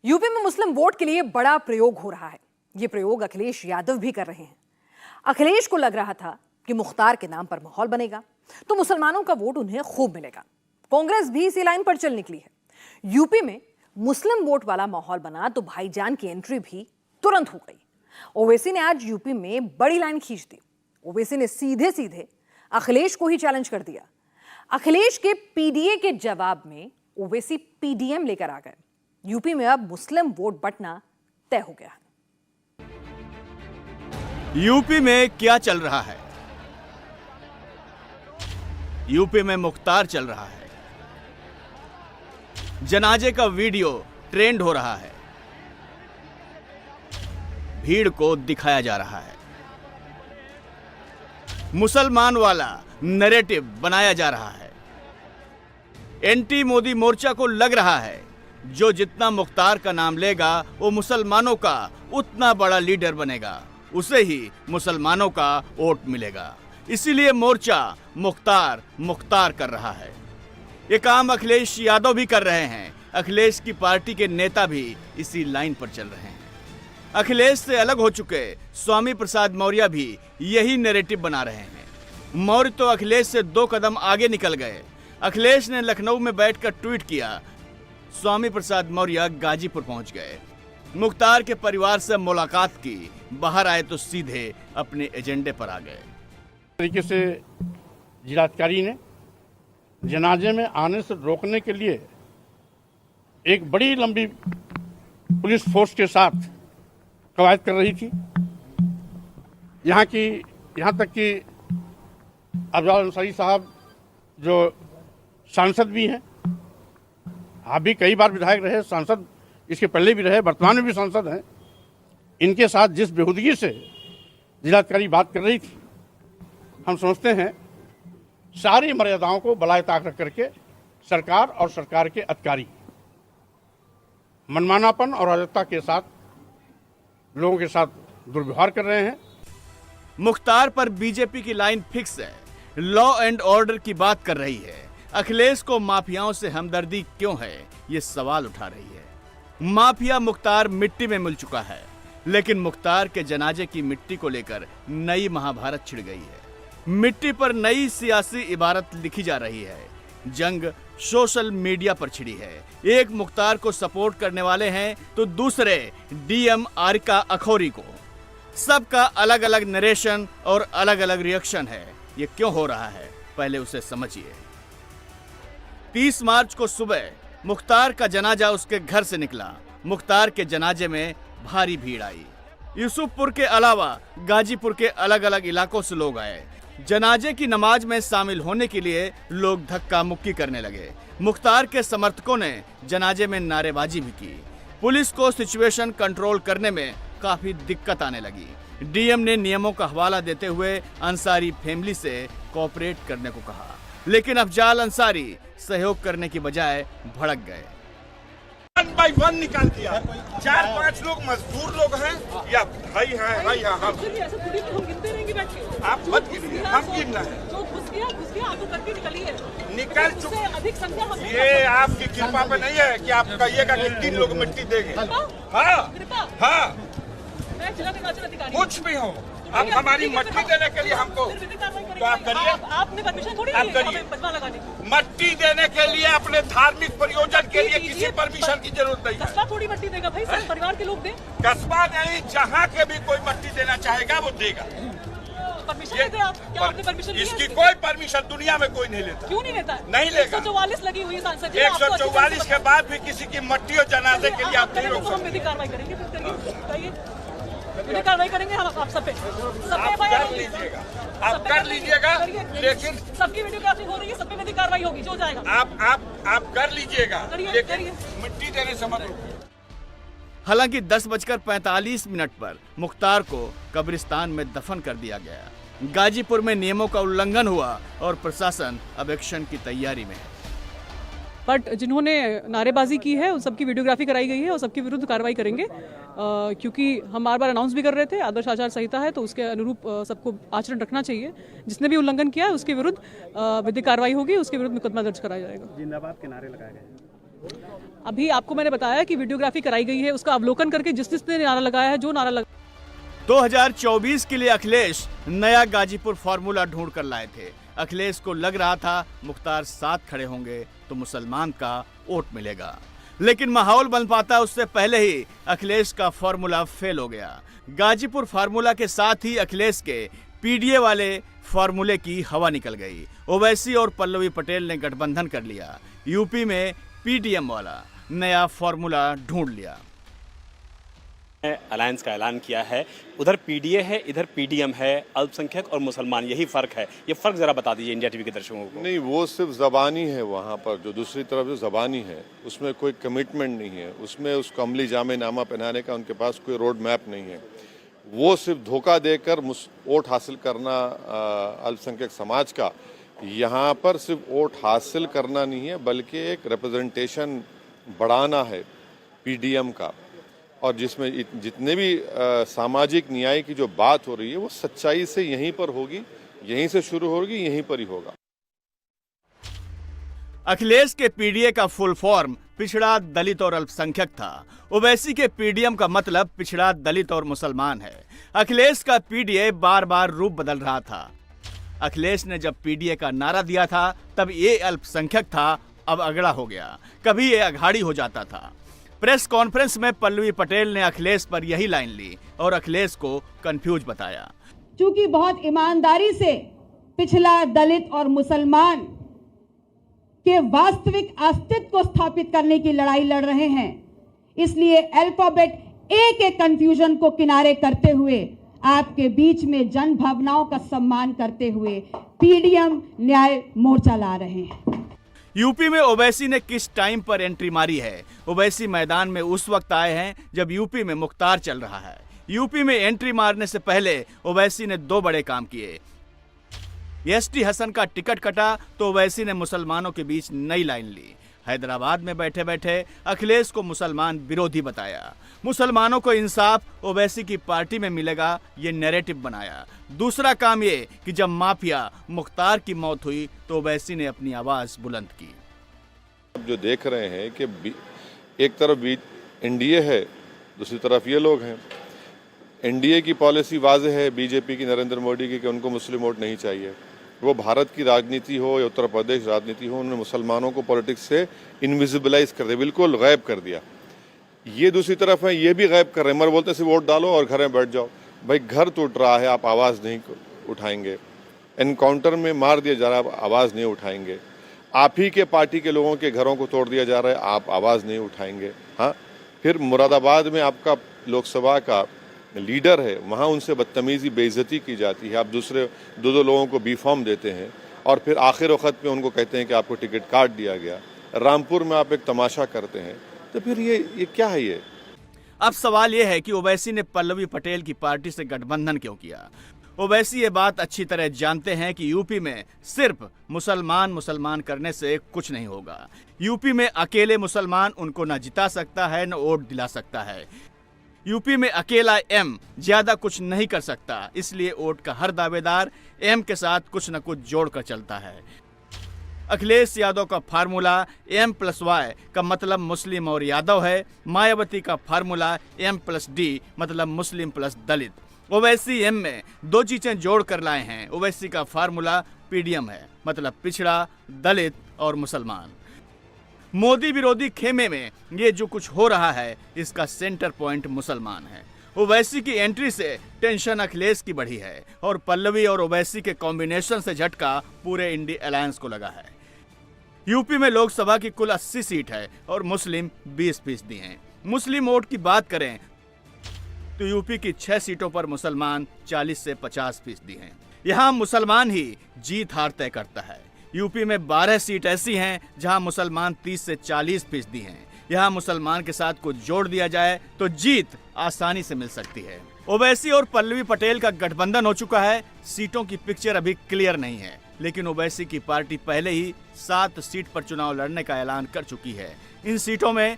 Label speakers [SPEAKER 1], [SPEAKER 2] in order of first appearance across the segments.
[SPEAKER 1] UP में मुस्लिम vote के लिए बड़ा प्रयोग हो रहा है। ये प्रयोग अखिलेश यादव भी कर रहे हैं। अखिलेश को लग रहा था कि मुख्तार के नाम पर माहौल बनेगा तो मुसलमानों का वोट उन्हें खूब मिलेगा। कांग्रेस भी इसी लाइन पर चल निकली है। यूपी में मुस्लिम वोट वाला माहौल बना तो भाईजान की एंट्री भी तुरंत हो गई। ओवैसी ने आज यूपी में बड़ी लाइन खींच दी। ओवैसी ने सीधे सीधे अखिलेश को ही चैलेंज कर दिया। अखिलेश के पीडीए के जवाब में ओवैसी पीडीएम लेकर आ गए। यूपी में अब मुस्लिम वोट बंटना तय हो गया।
[SPEAKER 2] यूपी में क्या चल रहा है? यूपी में मुख्तार चल रहा है। जनाजे का वीडियो ट्रेंड हो रहा है। भीड़ को दिखाया जा रहा है। मुसलमान वाला नैरेटिव बनाया जा रहा है। एंटी मोदी मोर्चा को लग रहा है जो जितना मुख्तार का नाम लेगा वो मुसलमानों का उतना बड़ा लीडर बनेगा, उसे ही मुसलमानों का वोट मिलेगा। इसीलिए मोर्चा मुख्तार मुख्तार कर रहा है। ये काम अखिलेश यादव भी कर रहे हैं। अखिलेश की पार्टी के नेता भी इसी लाइन पर चल रहे हैं। अखिलेश से अलग हो चुके स्वामी प्रसाद मौर्य भी यही नैरेटिव बना रहे हैं। मौर्य तो अखिलेश से 2 कदम आगे निकल गए। अखिलेश ने लखनऊ में बैठकर ट्वीट किया, स्वामी प्रसाद मौर्य गाजीपुर पहुंच गए। मुख्तार के परिवार से मुलाकात की, बाहर आए तो सीधे अपने एजेंडे पर आ गए।
[SPEAKER 3] तरीके से जिलाधिकारी ने जनाजे में आने से रोकने के लिए एक बड़ी लंबी पुलिस फोर्स के साथ कवायद कर रही थी। यहाँ तक कि अफजाल अंसारी साहब जो सांसद भी हैं, आप भी कई बार विधायक रहे, सांसद इसके पहले भी रहे, वर्तमान में भी सांसद हैं, इनके साथ जिस बेहूदगी से जिलाधिकारी बात कर रही थी, हम समझते हैं सारी मर्यादाओं को बलाए ताक रख करके सरकार और सरकार के अधिकारी मनमानापन और अराजकता के साथ लोगों के साथ दुर्व्यवहार कर रहे हैं।
[SPEAKER 2] मुख्तार पर बीजेपी की लाइन फिक्स है, लॉ एंड ऑर्डर की बात कर रही है। अखिलेश को माफियाओं से हमदर्दी क्यों है, ये सवाल उठा रही है। माफिया मुख्तार मिट्टी में मिल चुका है, लेकिन मुख्तार के जनाजे की मिट्टी को लेकर नई महाभारत छिड़ गई है। मिट्टी पर नई सियासी इबारत लिखी जा रही है। जंग सोशल मीडिया पर छिड़ी है। एक मुख्तार को सपोर्ट करने वाले हैं तो दूसरे डीएम आरिका अखौरी को। सबका अलग अलग नरेशन और अलग अलग रिएक्शन है। ये क्यों हो रहा है, पहले उसे समझिए। 30 मार्च को सुबह मुख्तार का जनाजा उसके घर से निकला। मुख्तार के जनाजे में भारी भीड़ आई। यूसुफपुर के अलावा गाजीपुर के अलग अलग इलाकों से लोग आए। जनाजे की नमाज में शामिल होने के लिए लोग धक्का मुक्की करने लगे। मुख्तार के समर्थकों ने जनाजे में नारेबाजी भी की। पुलिस को सिचुएशन कंट्रोल करने में काफी दिक्कत आने लगी। डीएम ने नियमों का हवाला देते हुए अंसारी फैमिली से कोऑपरेट करने को कहा, लेकिन अफजाल अंसारी सहयोग करने की बजाय भड़क गए।
[SPEAKER 4] 1 बाय 1 निकाल दिया। 4-5 लोग मजदूर लोग हैं या भाई हैं, भाई हैं हम। आप मत गिनिए, हम गिनना है। निकल चुके। ये आपकी कृपा पे नहीं है कि आप कहिएगा कि 3 लोग मिट्टी देंगे। हाँ, कुछ भी हो, आप हमारी मट्टी देने के लिए हमको तो आप करिए।
[SPEAKER 5] आपने परमिशन थोड़ी
[SPEAKER 4] आप करिए। मट्टी देने के लिए अपने धार्मिक प्रयोजन के लिए किसी परमिशन की जरूरत नहीं है।
[SPEAKER 5] कस्बा थोड़ी मट्टी देगा भाई, सब परिवार के लोग दें।
[SPEAKER 4] कस्बा नहीं, जहाँ के भी कोई मट्टी देना चाहेगा वो देगा।
[SPEAKER 5] परमिशन लेते आप? क्या आपने परमिशन लिया?
[SPEAKER 4] इसकी कोई परमिशन दुनिया में कोई नहीं लेता।
[SPEAKER 5] क्यों नहीं लेता?
[SPEAKER 4] नहीं लेगा।
[SPEAKER 5] 144 लगी हुई है सांसद।
[SPEAKER 4] 144 के बाद भी किसी की मट्टी और जनाजे के लिए आप नहीं रोक सकते।
[SPEAKER 5] हम विधिक कार्रवाई करेंगे, फिर करिए, विधिक कार्रवाई करेंगे हम आप सब पे।
[SPEAKER 4] आप कर लीजिएगा, आप कर लीजिएगा, लेकिन
[SPEAKER 5] सबकी वीडियोग्राफी हो रही है, सब पे विधिक कार्रवाई होगी, जो जाएगा।
[SPEAKER 4] आप कर लीजिएगा, लेकिन मिट्टी देने से मत रोकिए।
[SPEAKER 2] हालांकि 10:45 पर मुख्तार को कब्रिस्तान में दफन कर दिया गया। गाजीपुर में नियमों का उल्लंघन हुआ और प्रशासन अब एक्शन की तैयारी में है।
[SPEAKER 5] बट जिन्होंने नारेबाजी की है उन सबकी वीडियोग्राफी कराई गई है और सबके विरुद्ध कार्रवाई करेंगे, क्योंकि हम बार बार अनाउंस भी कर रहे थे आदर्श आचार संहिता है तो उसके अनुरूप सबको आचरण रखना चाहिए। जिसने भी उल्लंघन किया है उसके विरुद्ध विधिक कार्रवाई होगी, उसके विरुद्ध मुकदमा दर्ज कराया जाएगा।
[SPEAKER 6] जिंदाबाद के नारे लगाए गए।
[SPEAKER 5] अभी आपको मैंने बताया कि वीडियोग्राफी कराई गई है, उसका अवलोकन करके जिस जिसने नारा लगाया है, जो नारा लगा
[SPEAKER 2] 2024 के लिए अखिलेश नया गाजीपुर फॉर्मूला ढूंढ कर लाए थे। अखिलेश को लग रहा था मुख्तार साथ खड़े होंगे तो मुसलमान का वोट मिलेगा, लेकिन माहौल बन पाता उससे पहले ही अखिलेश का फॉर्मूला फेल हो गया। गाजीपुर फार्मूला के साथ ही अखिलेश के पीडीए वाले फार्मूले की हवा निकल गई। ओवैसी और पल्लवी पटेल ने गठबंधन कर लिया। यूपी में पीडीएम वाला नया फार्मूला ढूंढ लिया।
[SPEAKER 6] अलायंस का ऐलान किया है, उधर पीडीए है, इधर पीडीएम है, अल्पसंख्यक और मुसलमान, यही फर्क है। ये फर्क जरा बता दीजिए इंडिया टीवी के दर्शकों को।
[SPEAKER 7] नहीं, वो सिर्फ ज़बानी है। वहाँ पर जो दूसरी तरफ जो ज़बानी है उसमें कोई कमिटमेंट नहीं है, उसमें उसको अमली जामे नामा पहनाने का उनके पास कोई रोड मैप नहीं है। वो सिर्फ धोखा देकर वोट हासिल करना अल्पसंख्यक समाज का, यहाँ पर सिर्फ वोट हासिल करना नहीं है बल्कि एक रिप्रेजेंटेशन बढ़ाना है पीडीएम का, और जिसमें जितने भी सामाजिक न्याय की जो बात हो रही है वो सच्चाई से यहीं पर होगी, यहीं से शुरू होगी, यहीं पर ही होगा।
[SPEAKER 2] अखिलेश के पीडीए का फुल फॉर्म पिछड़ा, दलित और अल्पसंख्यक था। ओवैसी के पीडीएम का मतलब पिछड़ा, दलित और मुसलमान है। अखिलेश का पीडीए बार बार रूप बदल रहा था। अखिलेश ने जब पीडीए का नारा दिया था तब ये अल्पसंख्यक था, अब अगड़ा हो गया। कभी ये अघाड़ी हो जाता था। प्रेस कॉन्फ्रेंस में पल्लवी पटेल ने अखिलेश पर यही लाइन ली और अखिलेश को कंफ्यूज बताया।
[SPEAKER 8] चूंकि बहुत ईमानदारी से पिछला, दलित और मुसलमान के वास्तविक अस्तित्व को स्थापित करने की लड़ाई लड़ रहे हैं, इसलिए अल्फाबेट ए के कंफ्यूजन को किनारे करते हुए, आपके बीच में जन भावनाओं का सम्मान करते हुए पीडीएम न्याय मोर्चा ला रहे हैं।
[SPEAKER 2] यूपी में ओवैसी ने किस टाइम पर एंट्री मारी है? ओवैसी मैदान में उस वक्त आए हैं जब यूपी में मुख्तार चल रहा है। यूपी में एंट्री मारने से पहले ओवैसी ने 2 बड़े काम किए। एसटी हसन का टिकट कटा तो ओवैसी ने मुसलमानों के बीच नई लाइन ली। हैदराबाद में बैठे बैठे अखिलेश को मुसलमान विरोधी बताया। मुसलमानों को इंसाफ ओवैसी की पार्टी में मिलेगा, ये नैरेटिव बनाया। दूसरा काम ये कि जब माफिया मुख्तार की मौत हुई तो ओवैसी ने अपनी आवाज बुलंद की।
[SPEAKER 7] अब जो देख रहे हैं कि एक तरफ एनडीए है, दूसरी तरफ ये लोग हैं। एनडीए की पॉलिसी वाज़ेह है, बीजेपी की, नरेंद्र मोदी की, कि उनको मुस्लिम वोट नहीं चाहिए। वो भारत की राजनीति हो या उत्तर प्रदेश राजनीति हो, उन्होंने मुसलमानों को पॉलिटिक्स से इनविजिबलाइज कर दिया, बिल्कुल गायब कर दिया। ये दूसरी तरफ है, ये भी गायब कर रहे हैं। मगर बोलते सिर्फ वोट डालो और घर में बैठ जाओ। भाई घर टूट रहा है, आप आवाज़ नहीं उठाएंगे। एनकाउंटर में मार दिया जा रहा है, आप आवाज़ नहीं उठाएंगे। आप ही के पार्टी के लोगों के घरों को तोड़ दिया जा रहा है, आप आवाज़ नहीं उठाएंगे। हाँ, फिर मुरादाबाद में आपका लोकसभा का लीडर है, वहाँ उनसे बदतमीजी, बेइज्जती की जाती है। आप दूसरे 2 लोगों को बी फॉर्म देते हैं और फिर आखिर वक्त में उनको कहते हैं कि आपको टिकट काट दिया गया। रामपुर में आप एक तमाशा करते हैं, तो फिर ये क्या है ये?
[SPEAKER 2] अब सवाल यह है कि ओवैसी ने पल्लवी पटेल की पार्टी से गठबंधन क्यों किया? ओवैसी ये बात अच्छी तरह जानते हैं कि यूपी में सिर्फ मुसलमान करने से कुछ नहीं होगा। यूपी में अकेले मुसलमान उनको न जिता सकता है, न वोट दिला सकता है। यूपी में अकेला एम ज्यादा कुछ नहीं कर सकता, इसलिए वोट का हर दावेदार एम के साथ कुछ न कुछ जोड़कर चलता है। अखिलेश यादव का फार्मूला M+Y का मतलब मुस्लिम और यादव है। मायावती का फार्मूला M+D मतलब मुस्लिम प्लस दलित। ओवैसी एम में 2 चीजें जोड़ कर लाए हैं। ओवैसी का फार्मूला पीडीएम है, मतलब पिछड़ा, दलित और मुसलमान। मोदी विरोधी खेमे में ये जो कुछ हो रहा है, इसका सेंटर पॉइंट मुसलमान है। ओवैसी की एंट्री से टेंशन अखिलेश की बढ़ी है और पल्लवी और ओवैसी के कॉम्बिनेशन से झटका पूरे इंडिया अलायंस को लगा है। यूपी में लोकसभा की कुल 80 सीट है और मुस्लिम 20% हैं। मुस्लिम वोट की बात करें तो यूपी की 6 सीटों पर मुसलमान 40 से 50% हैं। यहाँ मुसलमान ही जीत हार तय करता है। यूपी में 12 सीट ऐसी हैं जहां मुसलमान 30 से 40% हैं। यहाँ मुसलमान के साथ कुछ जोड़ दिया जाए तो जीत आसानी से मिल सकती है। ओवैसी और पल्लवी पटेल का गठबंधन हो चुका है। सीटों की पिक्चर अभी क्लियर नहीं है, लेकिन ओवैसी की पार्टी पहले ही 7 सीट पर चुनाव लड़ने का ऐलान कर चुकी है। इन सीटों में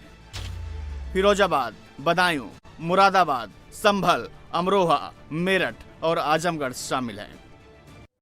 [SPEAKER 2] फिरोजाबाद, बदायूं, मुरादाबाद, संभल, अमरोहा, मेरठ और आजमगढ़ शामिल हैं।